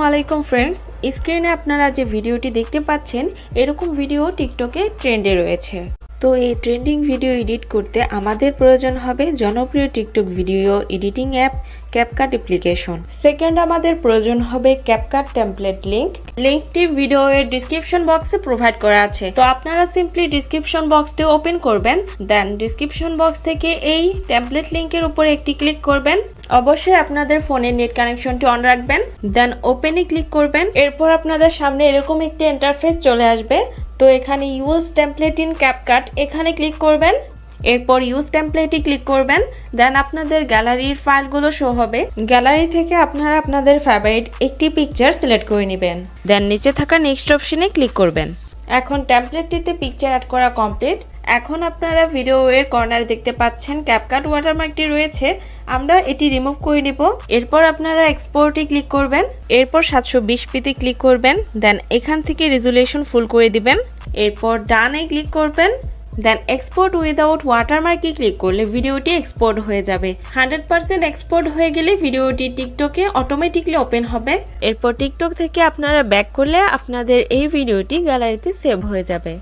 আলাইকুম ফ্রেন্ডস, স্ক্রিনে আপনারা যে ভিডিওটি দেখতে পাচ্ছেন এরকম ভিডিও টিকটকে ট্রেন্ডে রয়েছে। তো এই ট্রেন্ডিং ভিডিও এডিট করতে আমাদের প্রয়োজন হবে জনপ্রিয় TikTok video editing app CapCut application. Second আমাদের প্রয়োজন হবে ক্যাপকাট টেমপ্লেট লিঙ্কটি ভিডিওর ডিসক্রিপশন বক্সে প্রোভাইড করা আছে। তো আপনারা সিম্পলি ডিসক্রিপশন বক্সটি ওপেন করবেন, দেন ডিসক্রিপশন বক্স থেকে এই টেমপ্লেট লিঙ্কের উপরে একটি ক্লিক করবেন। অবশ্যই আপনাদের ফোনের নেট কানেকশনটি অন রাখবেন, দেন ওপেনে ক্লিক করবেন। এরপর আপনাদের সামনে এরকম একটি ইন্টারফেস চলে আসবে। তো এখানে ইউজ টেমপ্লেট ইন ক্যাপকাট এখানে ক্লিক করবেন। এরপর ইউজ টেমপ্লেটে ক্লিক করবেন, দেন আপনাদের গ্যালারির ফাইলগুলো শো হবে। গ্যালারি থেকে আপনারা আপনাদের ফেভারিট একটি পিকচার সিলেক্ট করে নেবেন, দেন নিচে থাকা নেক্সট অপশনে ক্লিক করবেন। এখন টেমপ্লেটটিতে পিকচার অ্যাড করা কমপ্লিট। এখন আপনারা ভিডিওর কর্নারে দেখতে পাচ্ছেন ক্যাপকাট ওয়াটারমার্কটি রয়েছে, আমরা এটি রিমুভ করে নিব। এরপর আপনারা এক্সপোর্টে ক্লিক করবেন, এরপর 720pতে ক্লিক করবেন, দেন এখান থেকে রেজুলেশন ফুল করে দিবেন। এরপর ডানে ক্লিক করবেন, দেন এক্সপোর্ট উইদাউট ওয়াটারমার্কে ক্লিক করলে ভিডিওটি এক্সপোর্ট হয়ে যাবে। 100% এক্সপোর্ট হয়ে গেলে ভিডিওটি টিকটকে অটোমেটিকলি ওপেন হবে। এরপর টিকটক থেকে আপনারা ব্যাক করলে আপনাদের এই ভিডিওটি গ্যালারিতে সেভ হয়ে যাবে।